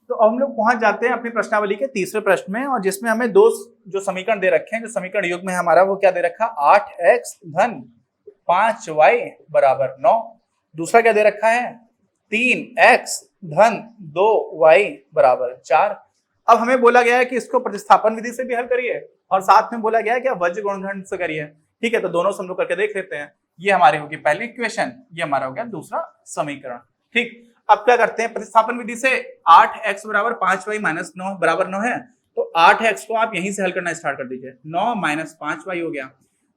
तो अब हम लोग पहुंच जाते हैं अपनी प्रश्नावली के तीसरे प्रश्न में, और जिसमें हमें दो जो समीकरण दे रखे हैं, जो समीकरण युग्म है हमारा वो क्या दे रखा, 8x धन 5y बराबर 9। दूसरा क्या दे रखा है, 3x धन 2y बराबर 4। अब हमें बोला गया है कि इसको प्रतिस्थापन विधि से भी हल करिए, और साथ में बोला गया है कि आप वज्र गुणनखंड से करिए। ठीक है, तो दोनों से हम लोग करके देख लेते हैं। ये हमारी होगी पहली इक्वेशन, ये हमारा हो गया दूसरा समीकरण। ठीक, अब क्या करते हैं, प्रतिस्थापन विधि से 8x बराबर 5y माइनस 9 बराबर 9 है, तो 8x को आप यहीं से हल करना स्टार्ट कर दीजिए। 9 माइनस 5y हो गया,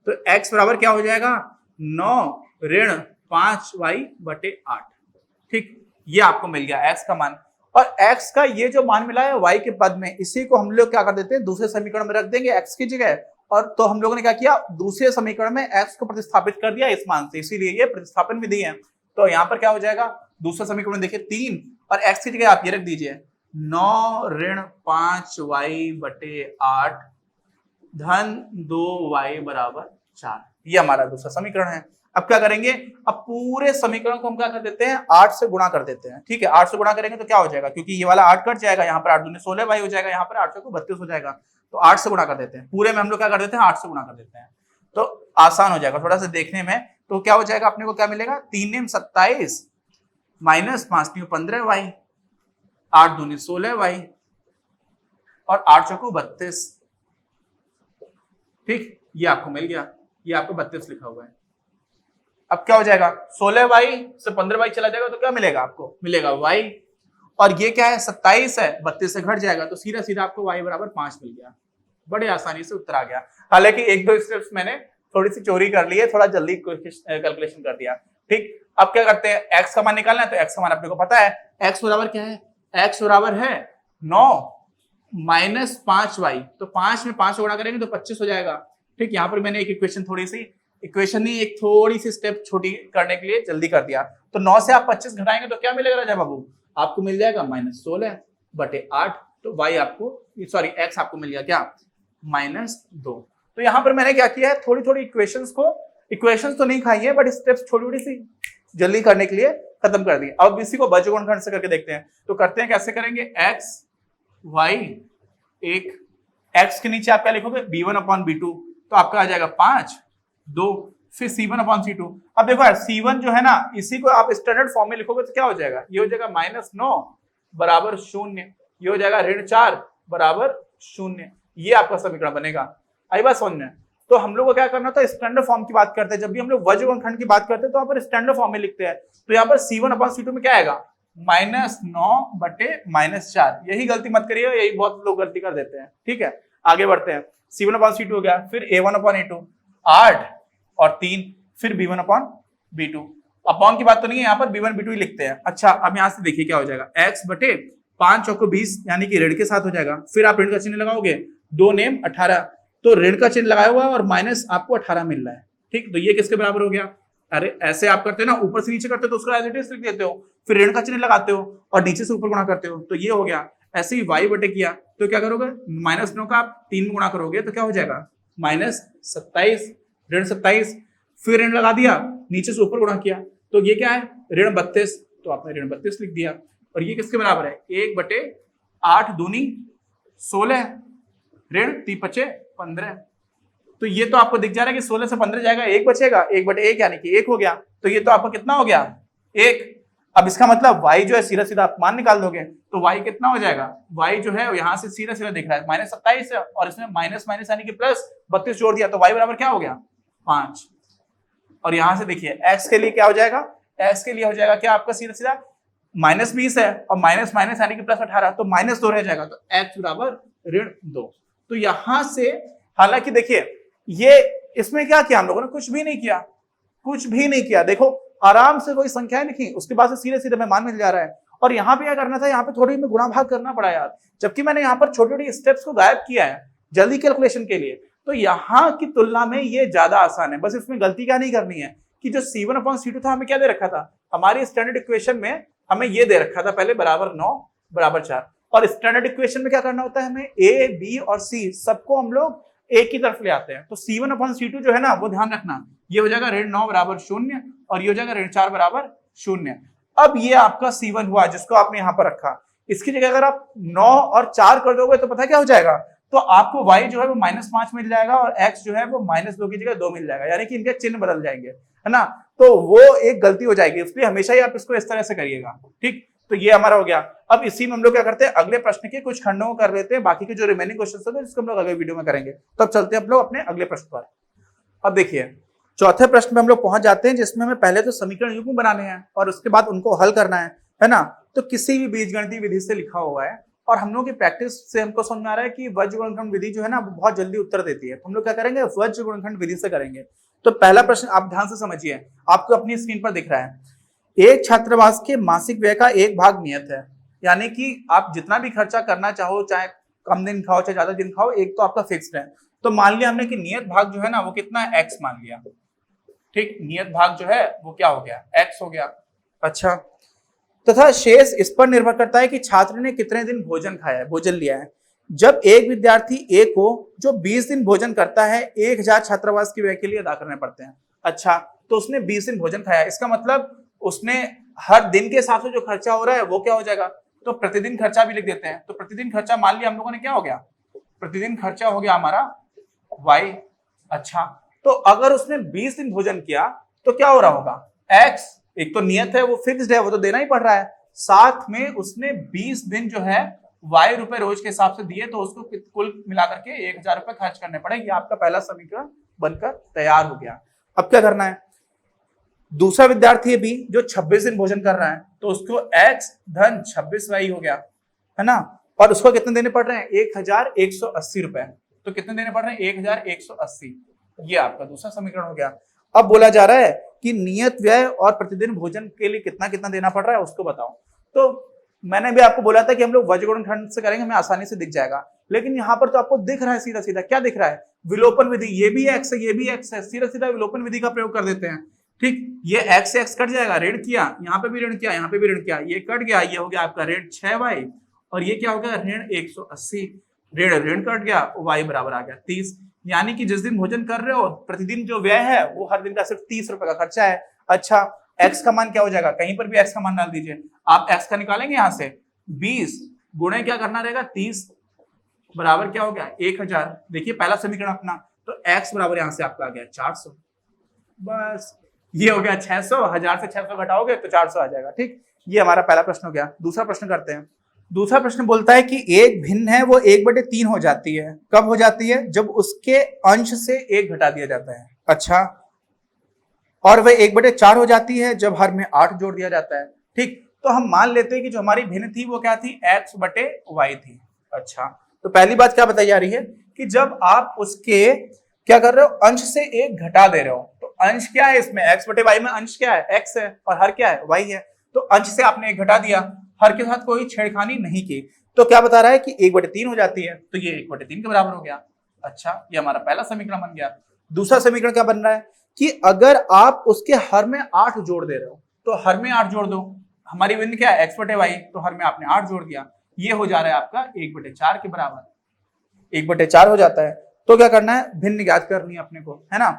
तो x बराबर क्या हो जाएगा, 9 ऋण 5y बटे 8। ठीक, ये आपको मिल गया x का मान, और x का ये जो मान मिला है y के पद में, इसी को हम लोग क्या कर देते हैं, दूसरे समीकरण में रख देंगे x की जगह। और तो हम लोगों ने क्या किया, दूसरे समीकरण में x को प्रतिस्थापित कर दिया इस मान से, इसीलिए ये प्रतिस्थापन विधि है। तो यहाँ पर क्या हो जाएगा, दूसरा समीकरण में देखिए 3, और x की जगह आप ये रख दीजिए 9 ऋण 5y बटे 8 धन 2y बराबर 4। ये हमारा दूसरा समीकरण है। अब क्या करेंगे, अब पूरे समीकरण को हम क्या कर देते हैं, 8 से गुणा कर देते हैं। ठीक है, 8 से गुणा करेंगे तो क्या हो जाएगा, क्योंकि ये वाला 8 कट जाएगा, यहाँ पर 8 दूनी 16y हो जाएगा, यहाँ पर 8 को 32 हो जाएगा, तो 8 से गुणा कर देते हैं। पूरे में हम लोग क्या कर देते हैं, 8 से गुणा कर देते हैं, तो आसान हो जाएगा थोड़ा सा देखने में। तो क्या हो जाएगा, अपने को क्या मिलेगा, 3 नेम 27 माइनस 5 न्यू 15y, 8 दूनी 16y और 8 चौको 32। ठीक, ये आपको मिल गया, ये आपको 32 लिखा हुआ है। अब क्या हो जाएगा, 16y से 15y चला जाएगा तो क्या मिलेगा, आपको मिलेगा y, और ये क्या है 27 है, 32 से घट जाएगा, तो सीधा सीधा आपको y बराबर 5 मिल गया। बड़े आसानी से उत्तर आ गया। हालांकि एक दो स्टेप्स मैंने थोड़ी सी चोरी कर ली है, थोड़ा जल्दी कैलकुलेशन कर दिया। ठीक, अब क्या करते हैं, x का मान निकालना है, तो x का मान अपने को पता है, x बराबर क्या है, x बराबर है 9 माइनस 5y, तो 5 में 5 गुणा करेंगे तो 25 हो जाएगा। ठीक, यहाँ पर मैंने एक इक्वेशन नहीं, एक थोड़ी सी स्टेप छोटी करने के लिए जल्दी कर दिया। तो 9 से आप 25 घटाएंगे तो क्या मिलेगा राजा बाबू, आपको मिल जाएगा माइनस 16 बटे 8, तो y आपको सॉरी x आपको मिल गया क्या, -2। तो यहाँ पर मैंने क्या किया है, थोड़ी थोड़ी इक्वेशंस तो नहीं खाई है, बट स्टेप्स छोटी छोटी सी जल्दी करने के लिए खत्म कर दी। अब इसी को वज्र गुणनखंड से करके देखते हैं। तो करते हैं, कैसे करेंगे, x y एक x के नीचे आप क्या लिखोगे, b1/b2, तो आपका आ जाएगा 5 2, फिर c1/c2। अब देखो यार, c1 जो है ना, इसी को आप स्टैंडर्ड फॉर्म में लिखोगे तो क्या हो जाएगा, ये हो जाएगा -9 बराबर 0, ये हो जाएगा ऋण 4 बराबर 0। ये आपका समीकरण बनेगा। आई बात समझ में। तो हम लोग को क्या करना था, स्टैंडर्ड फॉर्म की बात करते हैं, जब भी हम लोग वज्र गुणनखंड की बात करते हैं तो यहाँ पर स्टैंडर्ड फॉर्म में लिखते हैं। तो यहाँ पर c1/c2 में क्या आएगा, -9 बटे -4। यही गलती मत करिए, यही बहुत लोग गलती कर देते हैं। ठीक है, आगे बढ़ते हैं। c1/c2 हो गया, फिर a1/a2 8 और 3, फिर b1/b2। अपॉन की बात तो नहीं है, यहाँ पर b1 b2 ही लिखते हैं। अच्छा, अब यहाँ से देखिए क्या हो जाएगा, x बटे 5 चौको 20, यानी कि ऋण के साथ हो जाएगा। फिर आप ऋण का चिन्ह लगाओगे, 2 नेम 18, तो ऋण का चिन्ह लगाया हुआ है और माइनस आपको 18 मिल रहा है। ठीक, तो ये किसके बराबर हो गया, अरे ऐसे आप करते हो ना, ऊपर से नीचे करते हो तो उसको एज इट इज लिख देते हो, फिर ऋण का चिन्ह लगाते हो और नीचे से ऊपर गुणा करते हो, तो ये हो गया। ऐसे ही y बटे किया तो क्या करोगे, -9 का आप 3 में गुणा करोगे तो क्या हो जाएगा, -27 ऋण 27, फिर ऋण लगा दिया, नीचे से ऊपर गुणा किया, तो ये क्या है ऋण 32, तो आपने ऋण 32 लिख दिया। और ये किसके बराबर है, 1/8 दूनी 16 ऋण 3 15। तो ये तो आपको दिख जा रहा है कि 16 से 15 जाएगा, 1 बचेगा, 1/1 यानी कि 1 हो गया। तो ये तो आपका कितना हो गया, 1। अब इसका मतलब y जो है सीधा सीधा आप मान निकाल दोगे, तो y कितना हो जाएगा, y जो है यहाँ से सीधा सीधा दिख रहा है -27 है, और इसमें माइनस माइनस यानी कि प्लस 32 जोड़ दिया, तो y बराबर क्या हो गया 5। और यहाँ से देखिए x के लिए क्या हो जाएगा, x के लिए हो जाएगा क्या आपका सीधा सीधा -20 है, और माइनस माइनस यानी कि प्लस 18, तो -2 रह जाएगा, तो x बराबर ऋण 2। तो यहां से हालांकि देखिए ये इसमें क्या किया हम लोगों ने, कुछ भी नहीं किया। देखो आराम से कोई संख्याएं लिखी, उसके बाद से सीधे सीधे में मान मिल जा रहा है। और यहाँ पे क्या करना था, यहाँ पे थोड़ी में गुणा भाग करना पड़ा यार, जबकि मैंने यहाँ पर छोटी छोटी स्टेप्स को गायब किया है जल्दी कैलकुलेशन के लिए। तो यहाँ की तुलना में ये ज्यादा आसान है। बस इसमें गलती क्या नहीं करनी है कि जो c1/c2 था, हमें क्या दे रखा था, हमारी स्टैंडर्ड इक्वेशन में हमें ये दे रखा था पहले बराबर 9 बराबर 4। और स्टैंडर्ड इक्वेशन में क्या करना होता है, हमें a b और c सबको हम लोग एक की तरफ ले आते हैं, तो C1 अपॉन C2 जो है ना वो ध्यान रखना, ये हो जाएगा ऋण 9 बराबर 0 और ये हो जाएगा ऋण 4 बराबर 0। अब ये आपका C1 हुआ जिसको आपने यहां पर रखा, इसकी जगह अगर आप 9 और 4 कर दोगे तो पता क्या हो जाएगा, तो आपको y जो है वो -5 मिल जाएगा और x जो है वो -2 की जगह 2 मिल जाएगा, यानी कि इनके चिन्ह बदल जाएंगे, है ना। तो वो एक गलती हो जाएगी, इसलिए हमेशा ही आप इसको इस तरह से करिएगा, ठीक। तो ये हमारा हो गया। अब इसी में हम लोग क्या करते हैं, अगले प्रश्न के कुछ खंडों को कर लेते हैं, बाकी के जो रिमेनिंग क्वेश्चन होते हैं जिसको हम लोग अगले वीडियो में करेंगे। तो अब चलते हैं हम लोग अपने अगले प्रश्न पर। अब देखिए चौथे प्रश्न में हम लोग पहुंच जाते हैं, जिसमें हमें पहले तो समीकरण युग्म बनाने हैं और उसके बाद उनको हल करना है ना। तो किसी भी बीजगणितीय विधि से लिखा हुआ है और हम लोग की प्रैक्टिस से हमको समझ में आ रहा है कि वज्र गुणनखंड विधि जो है ना वो बहुत जल्दी उत्तर देती है। तो हम लोग क्या करेंगे, वज्र गुणनखंड विधि से करेंगे। तो पहला प्रश्न आप ध्यान से समझिए, आपको अपनी स्क्रीन पर दिख रहा है, एक छात्रावास के मासिक व्यय का एक भाग नियत है, यानी कि आप जितना भी खर्चा करना चाहो, चाहे कम दिन खाओ चाहे ज्यादा दिन खाओ, एक तो आपका फिक्स्ड है। तो मान लिया हमने कि नियत भाग जो है ना वो कितना है, x मान लिया, ठीक। नियत भाग जो है वो क्या हो गया, x हो गया। अच्छा, तथा शेष इस पर निर्भर करता है कि छात्र ने कितने दिन भोजन खाया है, भोजन लिया है। जब एक विद्यार्थी ए को जो 20 दिन भोजन करता है 1000 छात्रावास के व्यय के लिए अदा करने पड़ते हैं। अच्छा, तो उसने 20 दिन भोजन खाया, इसका मतलब उसने हर दिन के हिसाब से जो खर्चा हो रहा है वो क्या हो जाएगा, तो प्रतिदिन खर्चा भी लिख देते हैं। तो प्रतिदिन खर्चा मान लिया हम लोगों ने क्या हो गया, प्रतिदिन खर्चा हो गया हमारा y। अच्छा, तो अगर उसने 20 दिन भोजन किया तो क्या हो रहा होगा, x। एक तो नियत है वो फिक्स्ड है, वो तो देना ही पड़ रहा है, साथ में उसने 20 दिन जो है y रुपए रोज के हिसाब से दिए, तो उसको कुल मिलाकर के 1000 रुपए खर्च करने पड़े। ये आपका पहला समीकरण बनकर तैयार हो गया। अब क्या करना है, दूसरा विद्यार्थी भी जो 26 दिन भोजन कर रहा है, तो उसको x धन 26y हो गया, है ना। और उसको कितने देने पड़ रहे हैं, 1180 रुपए। तो कितने देने पड़ रहे हैं, 1180। ये आपका दूसरा समीकरण हो गया। अब बोला जा रहा है कि नियत व्यय और प्रतिदिन भोजन के लिए कितना कितना देना पड़ रहा है उसको बताओ। तो मैंने भी आपको बोला था कि हम लोग वज्र गुणनखंड से करेंगे, हमें आसानी से दिख जाएगा, लेकिन यहाँ पर तो आपको दिख रहा है सीधा सीधा, क्या दिख रहा है, विलोपन विधि। ये भी x है, ये भी x है, सीधा सीधा विलोपन विधि का प्रयोग कर देते हैं, ठीक। ये x से x कट जाएगा, ऋण किया, यहाँ पे भी ऋण किया, यहाँ पे भी ऋण किया, ये कट गया, ये हो गया आपका ऋण 6y और ये क्या हो गया, ऋण 180। ऋण ऋण कट गया, y बराबर आ गया 30। यानी कि जिस दिन भोजन कर रहे हो प्रतिदिन जो व्यय है वो हर दिन का सिर्फ 30 रुपए का खर्चा है। अच्छा, x का मान क्या हो जाएगा, कहीं पर भी x का मान डाल दीजिए। आप x का निकालेंगे यहां से 20 गुणे क्या करना रहेगा, 30 बराबर क्या हो गया, 1000। देखिए पहला समीकरण अपना, तो x बराबर यहां से आपका आ गया 400। बस ये हो गया 600, 1000 से 600 घटाओगे तो 400 आ जाएगा, ठीक। ये हमारा पहला प्रश्न हो गया। दूसरा प्रश्न करते हैं। दूसरा प्रश्न बोलता है कि एक भिन्न है वो 1/3 हो जाती है, कब हो जाती है, जब उसके अंश से 1 घटा दिया जाता है। अच्छा, और वह 1/4 हो जाती है जब हर में 8 जोड़ दिया जाता है, ठीक। तो हम मान लेते हैं कि जो हमारी भिन्न थी वो क्या थी, x/y थी। अच्छा, तो पहली बात क्या बताई जा रही है कि जब आप उसके क्या कर रहे हो, अंश से 1 घटा दे रहे हो, तो अंश क्या है इसमें, x/y में अंश क्या है, x है और हर क्या है, y है। तो अंश से आपने 1 घटा दिया, हर के साथ कोई छेड़खानी नहीं की, तो क्या बता रहा है कि 1/3 हो जाती है, तो ये 1/3 के बराबर हो गया। अच्छा, ये हमारा पहला समीकरण बन गया। दूसरा समीकरण क्या बन रहा है कि अगर आप उसके हर में 8 जोड़ दे रहे हो, तो हर में 8 जोड़ दो, हमारी भिन्न क्या है, x/y, तो हर में आपने 8 जोड़ दिया, ये हो जा रहा है आपका 1/4 के बराबर, 1/4 हो जाता है। तो क्या करना है, भिन्न ज्ञात करनी है अपने को, है ना,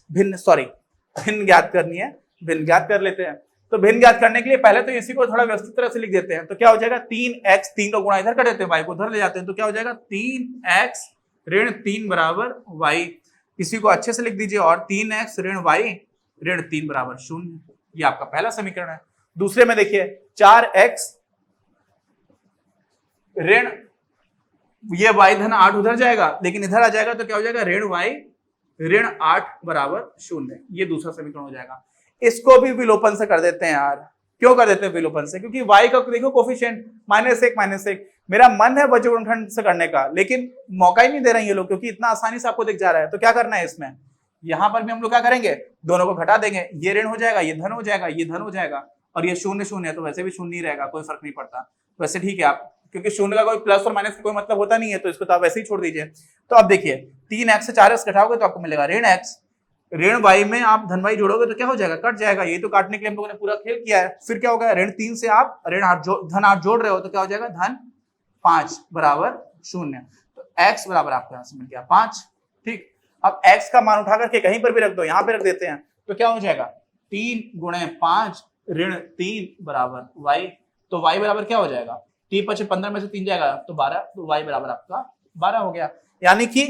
भिन्न ज्ञात करनी है, भिन्न ज्ञात कर लेते हैं। तो भिन्न ज्ञात करने के लिए पहले तो इसी को थोड़ा व्यवस्थित तरह से लिख देते हैं। तो क्या हो जाएगा, 3x, 3 का गुणा इधर कर देते हैं, y को उधर ले जाते हैं, तो क्या हो जाएगा 3x ऋण 3 बराबर y। इसी को अच्छे से लिख दीजिए, और 3x ऋण y ऋण 3 बराबर 0। ये आपका पहला समीकरण है। दूसरे में देखिए 4x ऋण, ये y धन 8 उधर जाएगा, लेकिन इधर आ जाएगा तो क्या हो जाएगा, ऋण y ऋण 8 बराबर 0। ये दूसरा समीकरण हो जाएगा। इसको भी विलोपन से कर देते हैं यार। क्यों कर देते हैं विलोपन से, क्योंकि y का देखो कोफिशिएंट -1 मेरा मन है वज्र गुणनखंड से करने का, लेकिन मौका ही नहीं दे रहे हैं ये लोग, क्योंकि इतना आसानी से आपको दिख जा रहा है। तो क्या करना है इसमें, यहां पर भी हम लोग क्या करेंगे, दोनों को घटा देंगे, ये ऋण हो जाएगा, ये धन हो जाएगा, ये धन हो जाएगा, और ये 0 0 है, तो वैसे भी 0 ही रहेगा, कोई फर्क नहीं पड़ता। वैसे ठीक है आप, क्योंकि 0 का कोई प्लस और माइनस का कोई मतलब होता नहीं है, तो इसको तो आप वैसे ही छोड़ दीजिए। तो अब देखिए 3x से 4x घटाओगे तो आपको मिलेगा ऋण x, ऋण y में आप धन y जोड़ोगे तो क्या हो जाएगा, कट जाएगा। ये तो काटने के लिए हम लोगों ने पूरा खेल किया है। फिर क्या होगा, ऋण 3 से आप ऋण 8 धन 8 जोड़ रहे हो, तो क्या हो जाएगा, धन 5 बराबर 0। तो x बराबर आपको यहां से मिल गया 5। ठीक, अब x का मान उठा करके कहीं पर भी रख दो, यहां पे रख देते हैं, तो क्या हो जाएगा 3 गुणे 5 ऋण 3 बराबर y। तो y बराबर क्या हो जाएगा, 3 × 5 = 15 में से 3 जाएगा तो 12, तो y बराबर आपका 12 हो गया। यानी कि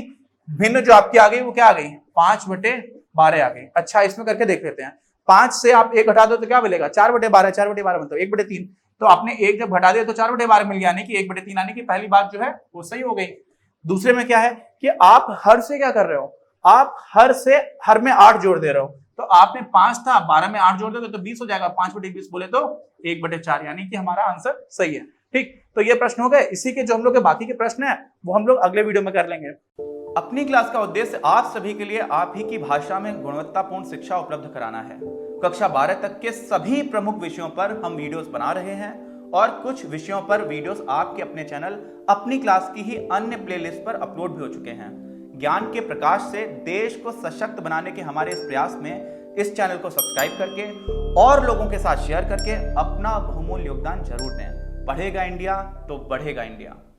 भिन्न जो आपकी आ गई वो क्या आ गई, 5/12 आ गई। अच्छा इसमें करके देख लेते हैं, 5 से आप 1 घटा दो तो क्या मिलेगा, 4/12, 4/12 मतलब 1/3। तो आपने 1 जब घटा दिया तो 4/12 मिल गया, यानी कि 1/3 आने की पहली बात जो है वो सही हो गई। दूसरे में क्या है कि आप हर से क्या कर रहे हो, आप हर से हर में 8 जोड़ दे रहे हो, तो आपने 5 था 12 में 8 जोड़ दोगे तो 20 हो जाएगा, 5/20 बोले तो 1/4, यानी कि हमारा आंसर सही है। ठीक, तो ये प्रश्न हो गए। इसी के जो हम लोग के बाकी के प्रश्न है वो हम लोग अगले वीडियो में कर लेंगे। अपनी क्लास का उद्देश्य आप सभी के लिए आप ही की भाषा में गुणवत्तापूर्ण शिक्षा उपलब्ध कराना है। कक्षा 12 तक के सभी प्रमुख विषयों पर हम वीडियोस बना रहे हैं और कुछ विषयों पर वीडियोस आपके अपने चैनल अपनी क्लास की ही अन्य प्लेलिस्ट पर अपलोड भी हो चुके हैं। ज्ञान के प्रकाश से देश को सशक्त बनाने के हमारे इस प्रयास में इस चैनल को सब्सक्राइब करके और लोगों के साथ शेयर करके अपना बहुमूल्य योगदान जरूर दें। पढ़ेगा इंडिया तो बढ़ेगा इंडिया।